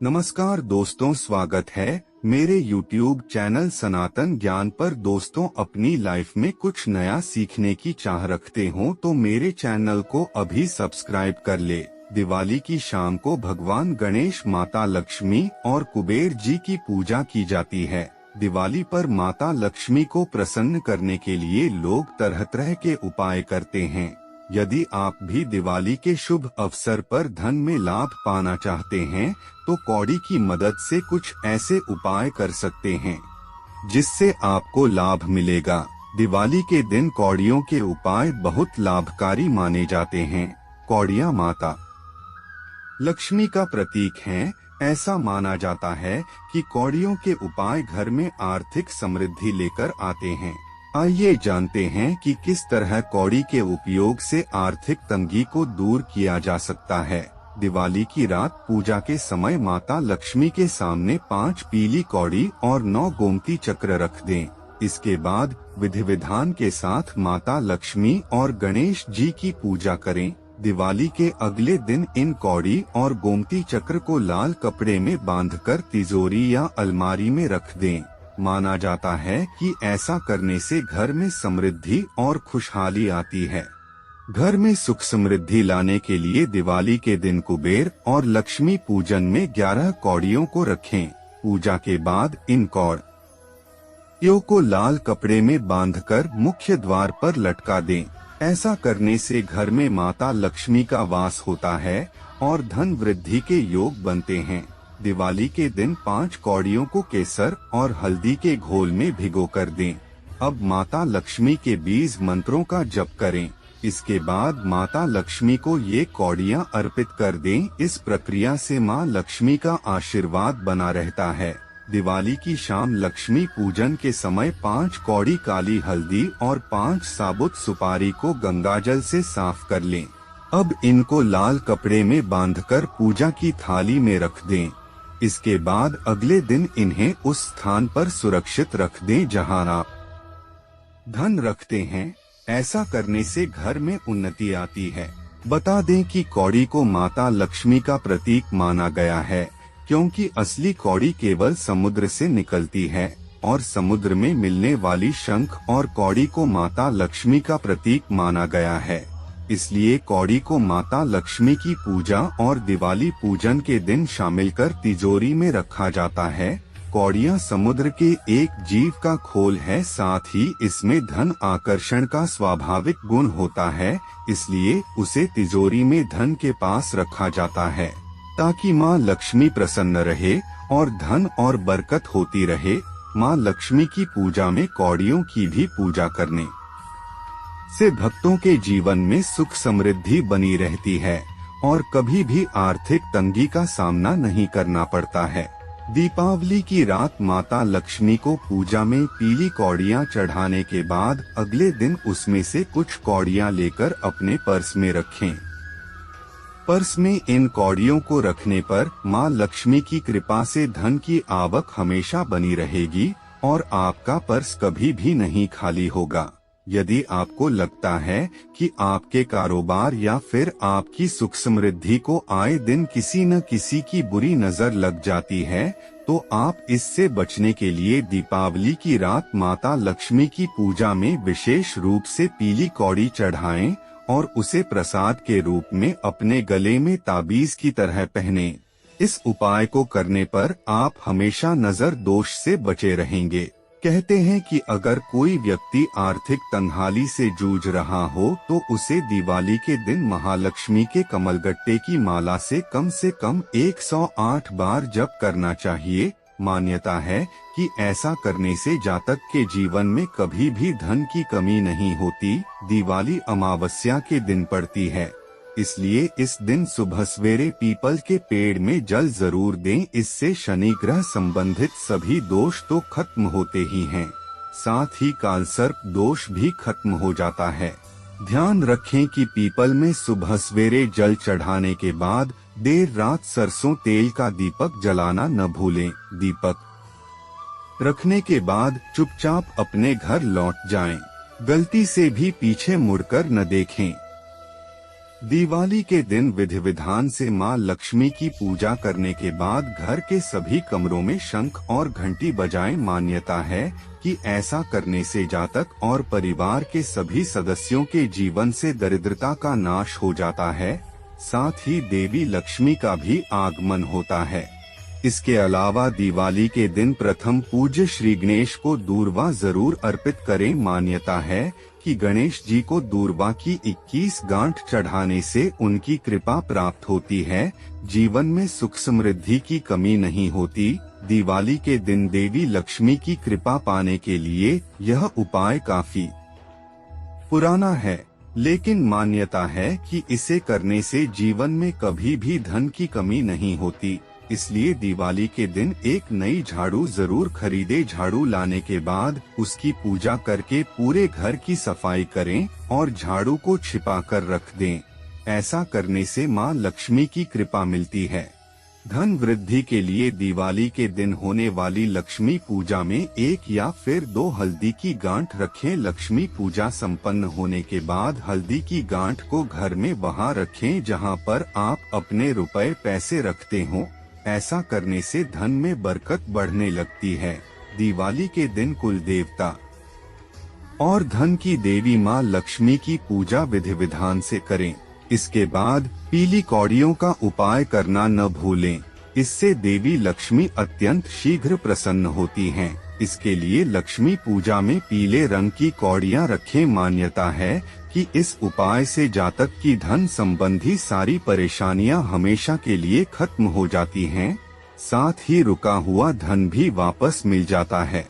नमस्कार दोस्तों, स्वागत है मेरे YouTube चैनल सनातन ज्ञान पर। दोस्तों, अपनी लाइफ में कुछ नया सीखने की चाह रखते हो तो मेरे चैनल को अभी सब्सक्राइब कर ले। दिवाली की शाम को भगवान गणेश, माता लक्ष्मी और कुबेर जी की पूजा की जाती है। दिवाली पर माता लक्ष्मी को प्रसन्न करने के लिए लोग तरह तरह के उपाय करते हैं। यदि आप भी दिवाली के शुभ अवसर पर धन में लाभ पाना चाहते हैं तो कौड़ी की मदद से कुछ ऐसे उपाय कर सकते हैं जिससे आपको लाभ मिलेगा। दिवाली के दिन कौड़ियों के उपाय बहुत लाभकारी माने जाते हैं। कौड़ियाँ माता लक्ष्मी का प्रतीक हैं। ऐसा माना जाता है कि कौड़ियों के उपाय घर में आर्थिक समृद्धि लेकर आते हैं। आइए जानते हैं कि किस तरह कौड़ी के उपयोग से आर्थिक तंगी को दूर किया जा सकता है। दिवाली की रात पूजा के समय माता लक्ष्मी के सामने 5 पीली कौड़ी और 9 गोमती चक्र रख दें। इसके बाद विधि विधान के साथ माता लक्ष्मी और गणेश जी की पूजा करें। दिवाली के अगले दिन इन कौड़ी और गोमती चक्र को लाल कपड़े में बांधकर तिजोरी या अलमारी में रख दें। माना जाता है कि ऐसा करने से घर में समृद्धि और खुशहाली आती है। घर में सुख समृद्धि लाने के लिए दिवाली के दिन कुबेर और लक्ष्मी पूजन में 11 कौड़ियों को रखें। पूजा के बाद इन कौड़ियों को लाल कपड़े में बांधकर मुख्य द्वार पर लटका दें। ऐसा करने से घर में माता लक्ष्मी का वास होता है और धन वृद्धि के योग बनते हैं। दिवाली के दिन 5 कौड़ियों को केसर और हल्दी के घोल में भिगोकर दें। अब माता लक्ष्मी के 20 मंत्रों का जप करें। इसके बाद माता लक्ष्मी को ये कौड़ियाँ अर्पित कर दें। इस प्रक्रिया से माँ लक्ष्मी का आशीर्वाद बना रहता है। दिवाली की शाम लक्ष्मी पूजन के समय 5 कौड़ी काली हल्दी और 5 साबुत सुपारी को गंगाजल से साफ कर लें। अब इनको लाल कपड़े में बांधकर पूजा की थाली में रख दें। इसके बाद अगले दिन इन्हें उस स्थान पर सुरक्षित रख दें जहां आप धन रखते हैं। ऐसा करने से घर में उन्नति आती है। बता दें कि कौड़ी को माता लक्ष्मी का प्रतीक माना गया है क्योंकि असली कौड़ी केवल समुद्र से निकलती है और समुद्र में मिलने वाली शंख और कौड़ी को माता लक्ष्मी का प्रतीक माना गया है। इसलिए कौड़ी को माता लक्ष्मी की पूजा और दिवाली पूजन के दिन शामिल कर तिजोरी में रखा जाता है। कौड़ियाँ समुद्र के एक जीव का खोल है, साथ ही इसमें धन आकर्षण का स्वाभाविक गुण होता है। इसलिए उसे तिजोरी में धन के पास रखा जाता है ताकि माँ लक्ष्मी प्रसन्न रहे और धन और बरकत होती रहे। माँ लक्ष्मी की पूजा में कौड़ियों की भी पूजा करने से भक्तों के जीवन में सुख समृद्धि बनी रहती है और कभी भी आर्थिक तंगी का सामना नहीं करना पड़ता है। दीपावली की रात माता लक्ष्मी को पूजा में पीली कौड़ियाँ चढ़ाने के बाद अगले दिन उसमें से कुछ कौड़ियाँ लेकर अपने पर्स में रखें। पर्स में इन कौड़ियों को रखने पर माँ लक्ष्मी की कृपा से धन की आवक हमेशा बनी रहेगी और आपका पर्स कभी भी नहीं खाली होगा। यदि आपको लगता है कि आपके कारोबार या फिर आपकी सुख समृद्धि को आए दिन किसी न किसी की बुरी नजर लग जाती है तो आप इससे बचने के लिए दीपावली की रात माता लक्ष्मी की पूजा में विशेष रूप से पीली कौड़ी चढ़ाएं और उसे प्रसाद के रूप में अपने गले में ताबीज की तरह पहने। इस उपाय को करने पर आप हमेशा नजर दोष से बचे रहेंगे। कहते हैं कि अगर कोई व्यक्ति आर्थिक तंगहाली से जूझ रहा हो तो उसे दिवाली के दिन महालक्ष्मी के कमलगट्टे की माला से कम 108 बार जप करना चाहिए। मान्यता है कि ऐसा करने से जातक के जीवन में कभी भी धन की कमी नहीं होती। दिवाली अमावस्या के दिन पड़ती है, इसलिए इस दिन सुबह सवेरे पीपल के पेड़ में जल जरूर दें। इससे शनि ग्रह संबंधित सभी दोष तो खत्म होते ही हैं, साथ ही कालसर्प दोष भी खत्म हो जाता है। ध्यान रखें कि पीपल में सुबह सवेरे जल चढ़ाने के बाद देर रात सरसों तेल का दीपक जलाना न भूलें। दीपक रखने के बाद चुपचाप अपने घर लौट जाएं। गलती से भी पीछे मुड़कर न देखें। दिवाली के दिन विधि विधान से मां लक्ष्मी की पूजा करने के बाद घर के सभी कमरों में शंख और घंटी बजाएं। मान्यता है कि ऐसा करने से जातक और परिवार के सभी सदस्यों के जीवन से दरिद्रता का नाश हो जाता है, साथ ही देवी लक्ष्मी का भी आगमन होता है। इसके अलावा दिवाली के दिन प्रथम पूज्य श्री गणेश को दूर्वा जरूर अर्पित करें। मान्यता है कि गणेश जी को दूर्वा की 21 गांठ चढ़ाने से उनकी कृपा प्राप्त होती है, जीवन में सुख समृद्धि की कमी नहीं होती। दिवाली के दिन देवी लक्ष्मी की कृपा पाने के लिए यह उपाय काफी पुराना है, लेकिन मान्यता है कि इसे करने से जीवन में कभी भी धन की कमी नहीं होती। इसलिए दिवाली के दिन एक नई झाड़ू जरूर खरीदे। झाड़ू लाने के बाद उसकी पूजा करके पूरे घर की सफाई करें और झाड़ू को छिपा कर रख दें। ऐसा करने से मां लक्ष्मी की कृपा मिलती है। धन वृद्धि के लिए दिवाली के दिन होने वाली लक्ष्मी पूजा में 1 या फिर 2 हल्दी की गांठ रखें। लक्ष्मी पूजा संपन्न होने के बाद हल्दी की गांठ को घर में वहां रखें जहां पर आप अपने रुपए पैसे रखते हो। ऐसा करने से धन में बरकत बढ़ने लगती है। दिवाली के दिन कुल देवता और धन की देवी मां लक्ष्मी की पूजा विधि विधान से करें। इसके बाद पीली कौड़ियों का उपाय करना न भूलें। इससे देवी लक्ष्मी अत्यंत शीघ्र प्रसन्न होती हैं। इसके लिए लक्ष्मी पूजा में पीले रंग की कौड़ियां रखें। मान्यता है कि इस उपाय से जातक की धन संबंधी सारी परेशानियां हमेशा के लिए खत्म हो जाती हैं, साथ ही रुका हुआ धन भी वापस मिल जाता है।